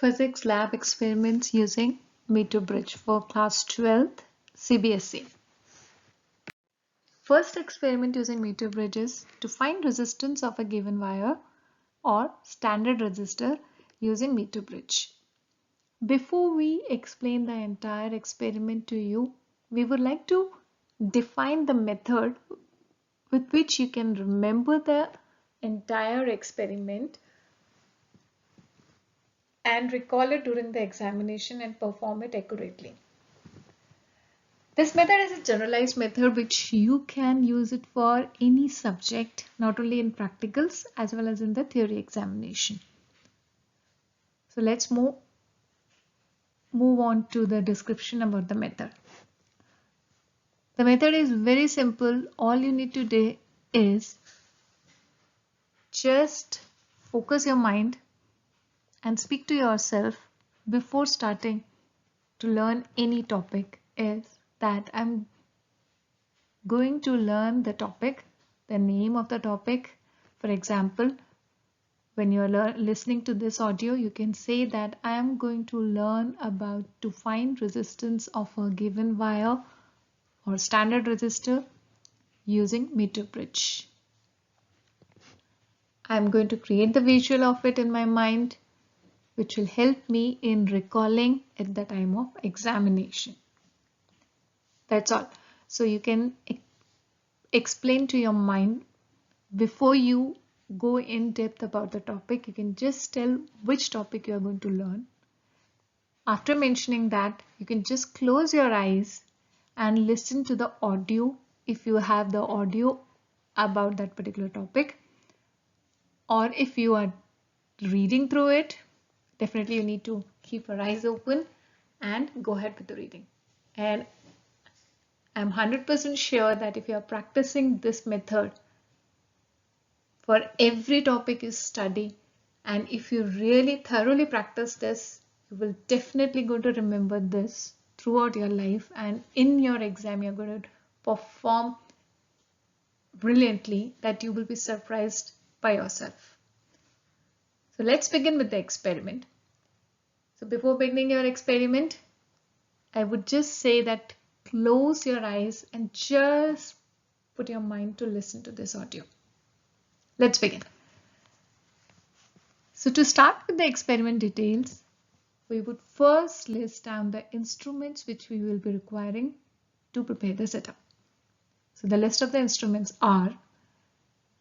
Physics lab experiments using meter bridge for class 12th CBSE. First experiment using meter bridge is to find resistance of a given wire or standard resistor using meter bridge. Before we explain the entire experiment to you, we would like to define the method with which you can remember the entire experiment and recall it during the examination and perform it accurately. This method is a generalized method which you can use it for any subject, not only in practicals as well as in the theory examination. So let's move on to the description about the method. The method is very simple. All you need to do is just focus your mind and speak to yourself before starting to learn any topic is that I'm going to learn the topic, the name of the topic. For example, when you're listening to this audio, you can say that I am going to learn about to find resistance of a given wire or standard resistor using meter bridge. I'm going to create the visual of it in my mind, which will help me in recalling at the time of examination. That's all. So you can explain to your mind before you go in depth about the topic. You can just tell which topic you are going to learn. After mentioning that, you can just close your eyes and listen to the audio if you have the audio about that particular topic, or if you are reading through it, definitely you need to keep your eyes open and go ahead with the reading. And I'm 100% sure that if you are practicing this method for every topic you study, and if you really thoroughly practice this, you will definitely going to remember this throughout your life, and in your exam you're going to perform brilliantly that you will be surprised by yourself. So let's begin with the experiment. So before beginning your experiment, I would just say that close your eyes and just put your mind to listen to this audio. Let's begin. So to start with the experiment details, we would first list down the instruments which we will be requiring to prepare the setup. So the list of the instruments are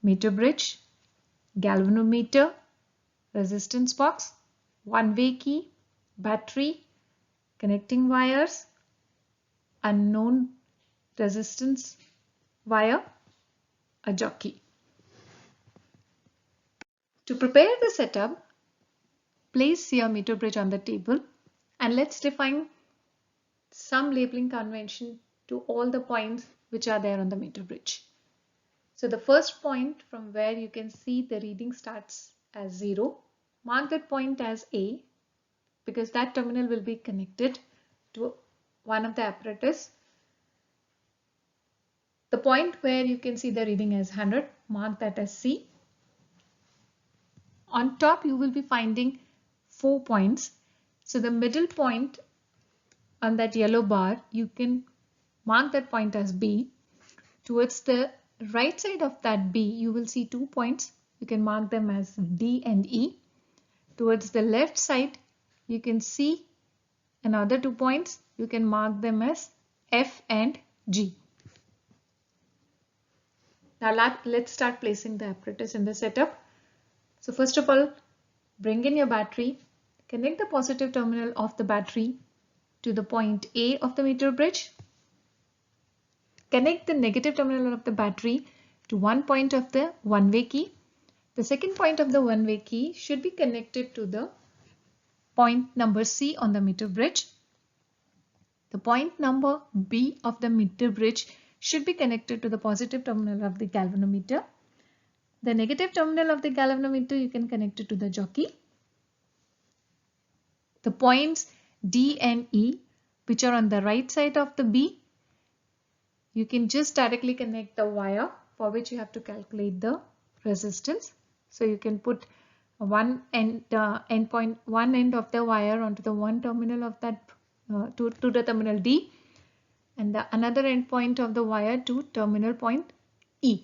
meter bridge, galvanometer, resistance box, one-way key, battery, connecting wires, unknown resistance wire, a jockey. To prepare the setup, place your meter bridge on the table and let's define some labeling convention to all the points which are there on the meter bridge. So the first point from where you can see the reading starts as 0, mark that point as A because that terminal will be connected to one of the apparatus. The point where you can see the reading as 100, mark that as C. On top you will be finding 4 points. So the middle point on that yellow bar, you can mark that point as B. Towards the right side of that B, you will see 2 points. You can mark them as D and E. Towards the left side, you can see another 2 points. You can mark them as F and G. Now let's start placing the apparatus in the setup. So first of all, bring in your battery. Connect the positive terminal of the battery to the point A of the meter bridge. Connect the negative terminal of the battery to one point of the one-way key. The second point of the one-way key should be connected to the point number C on the meter bridge. The point number B of the meter bridge should be connected to the positive terminal of the galvanometer. The negative terminal of the galvanometer you can connect it to the jockey. The points D and E, which are on the right side of the B, you can just directly connect the wire for which you have to calculate the resistance. So you can put one end one end of the wire onto the one terminal of that to the terminal D, and the another end point of the wire to terminal point E.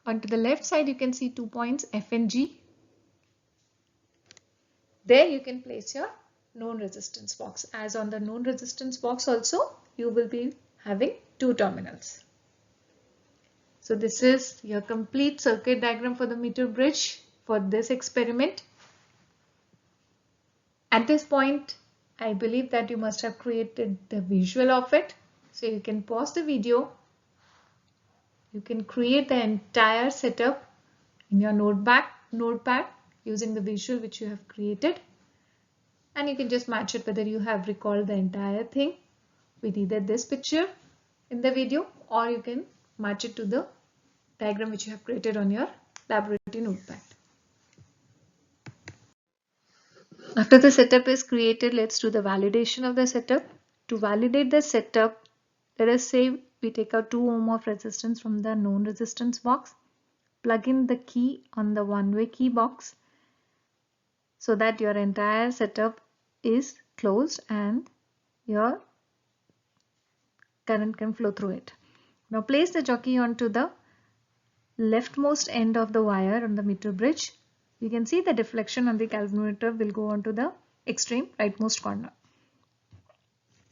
Onto the left side you can see 2 points F and G. There you can place your known resistance box. As on the known resistance box also, you will be having 2 terminals. So this is your complete circuit diagram for the meter bridge for this experiment. At this point, I believe that you must have created the visual of it. So you can pause the video. You can create the entire setup in your notepad using the visual which you have created. And you can just match it whether you have recalled the entire thing with either this picture in the video, or you can match it to the diagram which you have created on your laboratory notepad. After the setup is created, let's do the validation of the setup. To validate the setup, let us say we take out 2 ohm of resistance from the known resistance box, plug in the key on the one-way key box so that your entire setup is closed and your current can flow through it. Now place the jockey onto the leftmost end of the wire on the meter bridge. You can see the deflection on the galvanometer will go onto the extreme rightmost corner.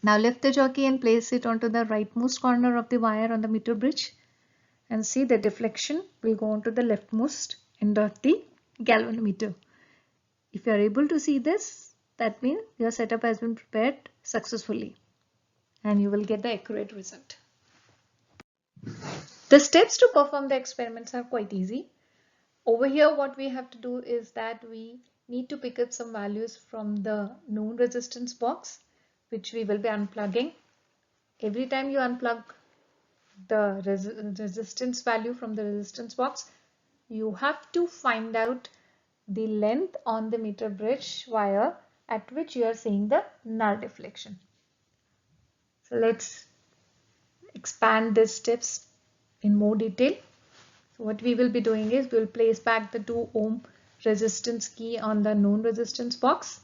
Now lift the jockey and place it onto the rightmost corner of the wire on the meter bridge, and see the deflection will go onto the leftmost end of the galvanometer. If you are able to see this, that means your setup has been prepared successfully and you will get the accurate result. The steps to perform the experiments are quite easy. Over here what we have to do is that we need to pick up some values from the known resistance box which we will be unplugging. Every time you unplug the resistance value from the resistance box, you have to find out the length on the meter bridge wire at which you are seeing the null deflection. So let's expand these steps in more detail. So what we will be doing is we will place back the 2 ohm resistance key on the known resistance box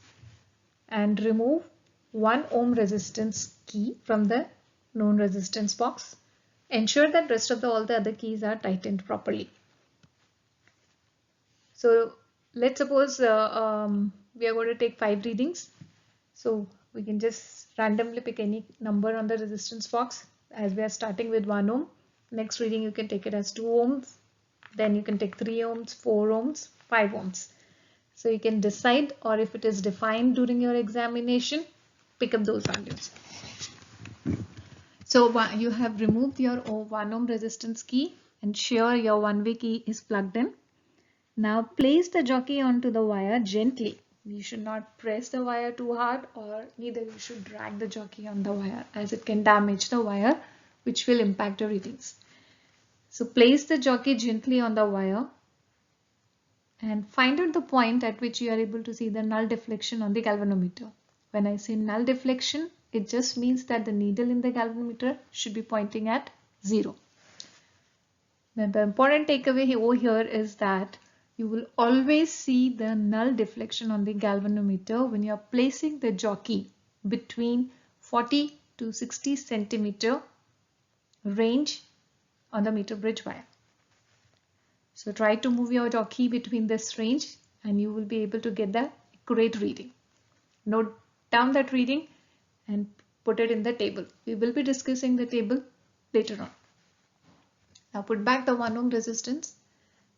and remove 1 ohm resistance key from the known resistance box. Ensure that rest of all the other keys are tightened properly. So let's suppose we are going to take 5 readings. So we can just randomly pick any number on the resistance box, as we are starting with 1 ohm. Next reading you can take it as 2 ohms. Then you can take 3 ohms, 4 ohms, 5 ohms. So you can decide, or if it is defined during your examination, pick up those values. So you have removed your 1 ohm resistance key, ensure your one-way key is plugged in. Now place the jockey onto the wire gently. You should not press the wire too hard, or neither you should drag the jockey on the wire, as it can damage the wire, which will impact your readings. So place the jockey gently on the wire and find out the point at which you are able to see the null deflection on the galvanometer. When I say null deflection, it just means that the needle in the galvanometer should be pointing at 0. Now the important takeaway over here is that you will always see the null deflection on the galvanometer when you are placing the jockey between 40 to 60 centimeter range on the meter bridge wire. So try to move your jockey between this range and you will be able to get the accurate reading. Note down that reading and put it in the table. We will be discussing the table later on. Now put back the 1 ohm resistance.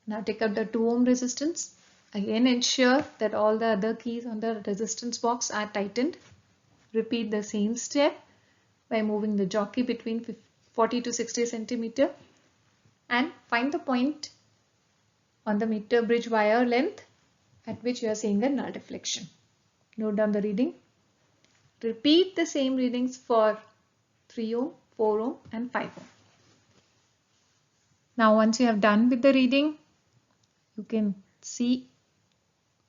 Now take out the 2 ohm resistance. Again ensure that all the other keys on the resistance box are tightened. Repeat the same step by moving the jockey between 40 to 60 centimeter and find the point on the meter bridge wire length at which you are seeing the null deflection. Note down the reading. Repeat the same readings for 3 ohm, 4 ohm and 5 ohm. Now once you have done with the reading, you can see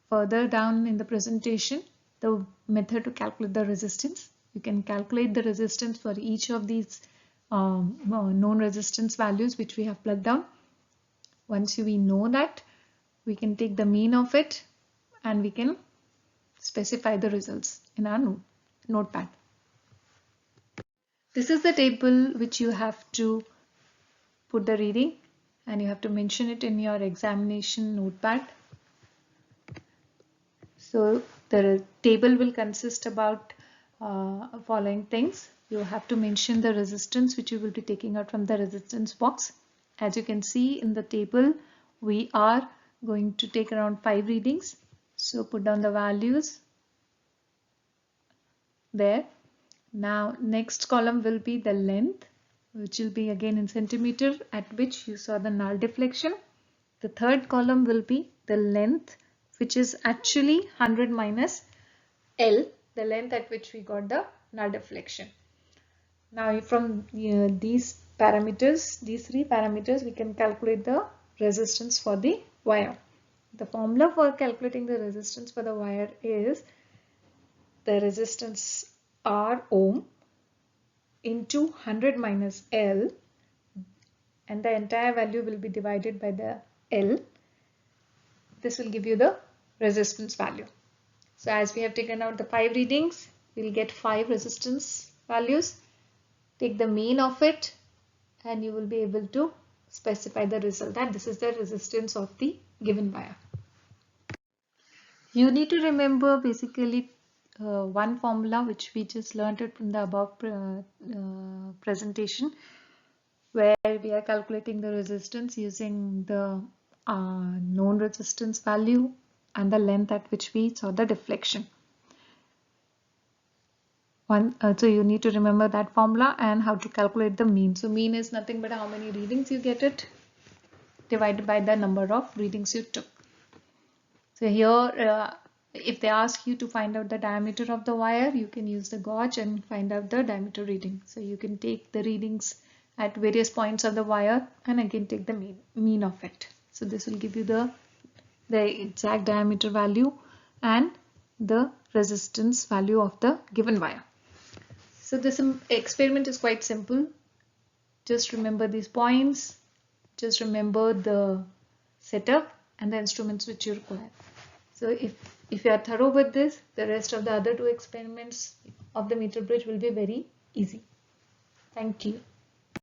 further down in the presentation the method to calculate the resistance. You can calculate the resistance for each of these known resistance values which we have plugged down. Once we know that, we can take the mean of it and we can specify the results in our notepad. This is the table which you have to put the reading, and you have to mention it in your examination notepad. So the table will consist about following things. You have to mention the resistance which you will be taking out from the resistance box. As you can see in the table, we are going to take around 5 readings. So put down the values there. Now next column will be the length, which will be again in centimeter at which you saw the null deflection. The third column will be the length, which is actually 100 minus L, the length at which we got the null deflection. Now from these parameters, these 3 parameters, we can calculate the resistance for the wire. The formula for calculating the resistance for the wire is the resistance R ohm into 100 minus L, and the entire value will be divided by the L. This will give you the resistance value. So as we have taken out the 5 readings, we will get 5 resistance values. Take the mean of it and you will be able to specify the result, that this is the resistance of the given wire. You need to remember basically one formula which we just learned it from the above presentation, where we are calculating the resistance using the known resistance value and the length at which we saw the deflection. So you need to remember that formula and how to calculate the mean. So mean is nothing but how many readings you get it divided by the number of readings you took. So here if they ask you to find out the diameter of the wire, you can use the gauge and find out the diameter reading. So you can take the readings at various points of the wire and again take the mean of it. So this will give you the exact diameter value and the resistance value of the given wire. So this experiment is quite simple. Just remember these points, just remember the setup and the instruments which you require. So if you are thorough with this, the rest of the other 2 experiments of the meter bridge will be very easy. Thank you.